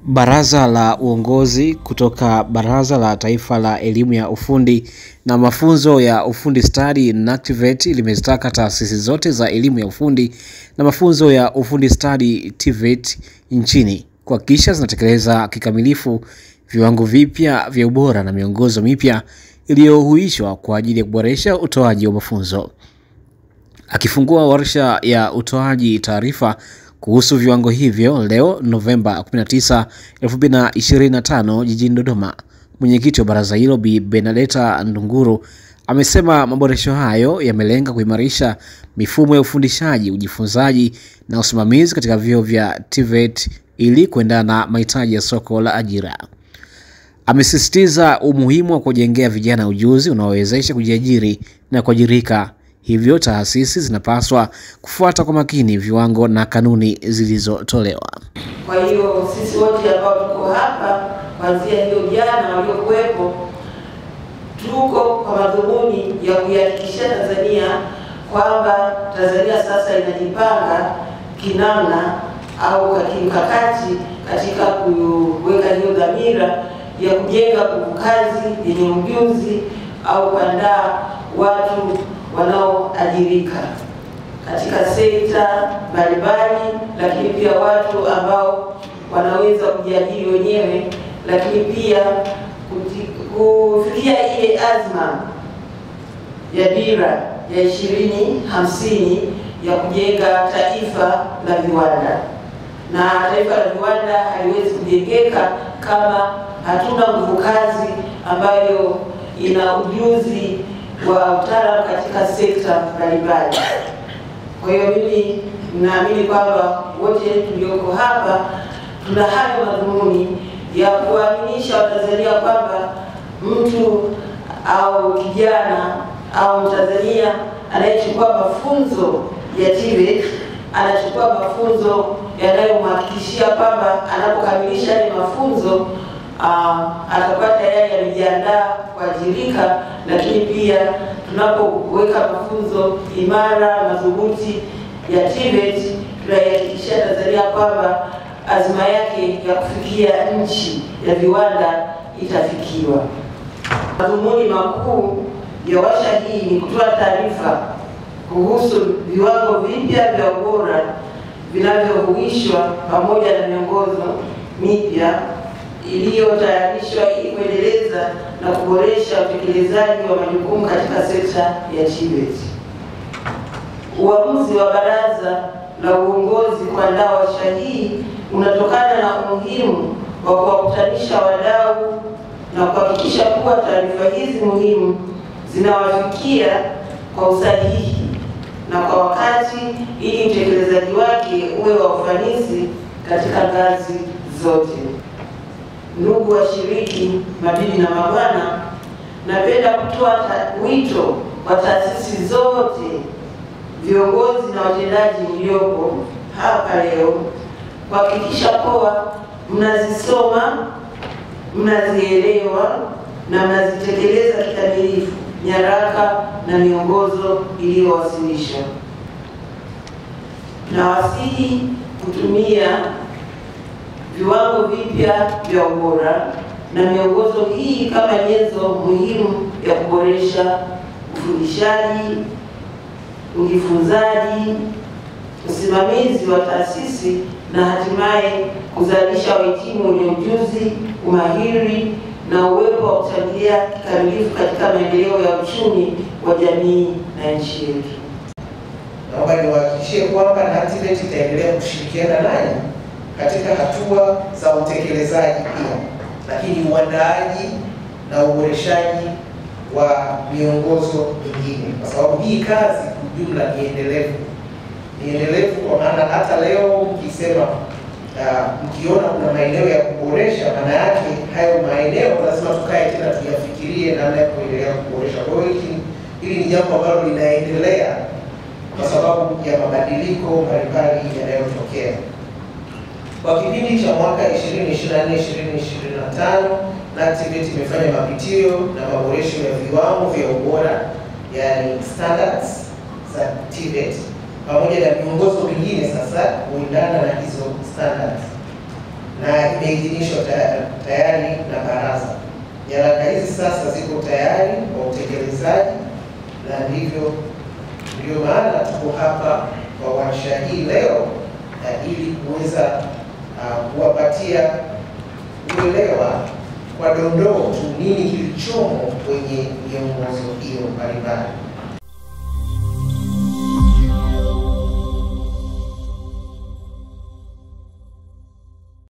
Baraza la uongozi kutoka Baraza la Taifa la Elimu ya Ufundi na Mafunzo ya Ufundi Stadi NACTVET limezitaka taasisi zote za elimu ya ufundi na mafunzo ya ufundi stadi TVET nchini kuhakikisha zinatekeleza kikamilifu viwango vipya vya ubora na miongozo mipya iliyohuishwa kwa ajili ya kuboresha utoaji wa mafunzo. Akifungua warsha ya utoaji taarifa kuhusu viwango hivyo leo Novemba 19, 2025 jijini Dodoma, mwenyekiti wa baraza hilo Bi Benedetta Ndunguru amesema maboresho hayo yamelenga kuimarisha mifumo ya ufundishaji, ujifunzaji na usimamizi katika vyuo vya TVET ili kuendana na mahitaji ya soko la ajira. Amesisitiza umuhimu wa kujengea vijana ujuzi unaowezesha kujiajiri na kuajirika. Hivyo taasisi zinapaswa kufuata kwa makini viwango na kanuni zilizotolewa. Kwa hiyo sisi wote ambao tuko hapa kuanzia hiyo jana waliokuwepo, tuko kwa madhumuni ya kuhakikisha Tanzania kwamba Tanzania sasa inajipanga kinamna au kimkakati katika kuweka hiyo dhamira ya kujenga nguvu kazi yenye ujuzi au kuandaa watu wanaoajirika katika sekta mbalimbali, lakini pia watu ambao wanaweza kujiajiri wenyewe, lakini pia kufikia ile azma ya dira ya 2050 ya kujenga taifa la viwanda. Na taifa la viwanda haliwezi kujengeka kama hatuna nguvu kazi ambayo ina ujuzi wa utaalamu katika sekta mbalimbali. Kwa hiyo mimi naamini kwamba wote tulioko hapa tuna hayo madhumuni ya kuaminisha Watanzania kwamba mtu au kijana au Mtanzania anayechukua mafunzo ya TVET anachukua mafunzo yanayomhakikishia kwamba anapokamilisha yale mafunzo atakuwa tayari amejiandaa kuajirika, lakini pia tunapoweka mafunzo imara madhubuti ya TVET tunahakikisha Tanzania kwamba azma yake ya kufikia nchi ya viwanda itafikiwa. Madhumuni makuu ya warsha hii ni kutoa taarifa kuhusu viwango vipya vya ubora vinavyohuishwa pamoja na miongozo mipya iliyotayarishwa ili kuendeleza na kuboresha utekelezaji wa majukumu katika sekta ya TVET. Uamuzi wa baraza la uongozi kuandaa warsha hii unatokana na umuhimu wa kuwakutanisha wadau na kuhakikisha kuwa taarifa hizi muhimu zinawafikia kwa usahihi na kwa wakati ili utekelezaji wake uwe wa ufanisi katika ngazi zote. Ndugu washiriki, mabibi na mabwana, napenda kutoa wito kwa taasisi zote, viongozi na watendaji mliopo hapa leo kuhakikisha kuwa mnazisoma, mnazielewa na mnazitekeleza kikamilifu nyaraka na miongozo iliyowasilishwa. Nawasihi kutumia viwango vipya vya ubora na miongozo hii kama nyenzo muhimu ya kuboresha ufundishaji, ujifunzaji, usimamizi wa taasisi na hatimaye kuzalisha wahitimu wenye ujuzi, umahiri na uwepo wa kuchangia kikamilifu katika maendeleo ya uchumi wa jamii na nchi yetu. Naomba niwahakikishie kwamba NACTVET itaendelea kushirikiana nanyi katika hatua za utekelezaji pia, lakini uandaaji na uboreshaji wa miongozo mingine, kwa sababu hii kazi kwa jumla ni endelevu. Ni endelevu kwa maana hata leo mkisema mkiona kuna maeneo ya kuboresha, maana yake hayo maeneo lazima tukae tena tuyafikirie namna ya kuendelea kuboresha. Kwa hiyo hili ni jambo ambalo linaendelea kwa sababu ya mabadiliko mbalimbali yanayotokea. Kwa kipindi cha mwaka 2024-2025 NACTVET imefanya mapitio na maboresho ya viwango vya ubora, yani standards za TVET, pamoja na miongozo mingine sasa kuendana na hizo standards. na imeidhinishwa tayari na baraza. Nyaraka hizi sasa ziko tayari kwa utekelezaji, na ndio maana tuko hapa kwa warsha hii leo ili kuweza kuwapatia uelewa kwa dondoo tu nini kilichomo kwenye miongozo hiyo mbalimbali.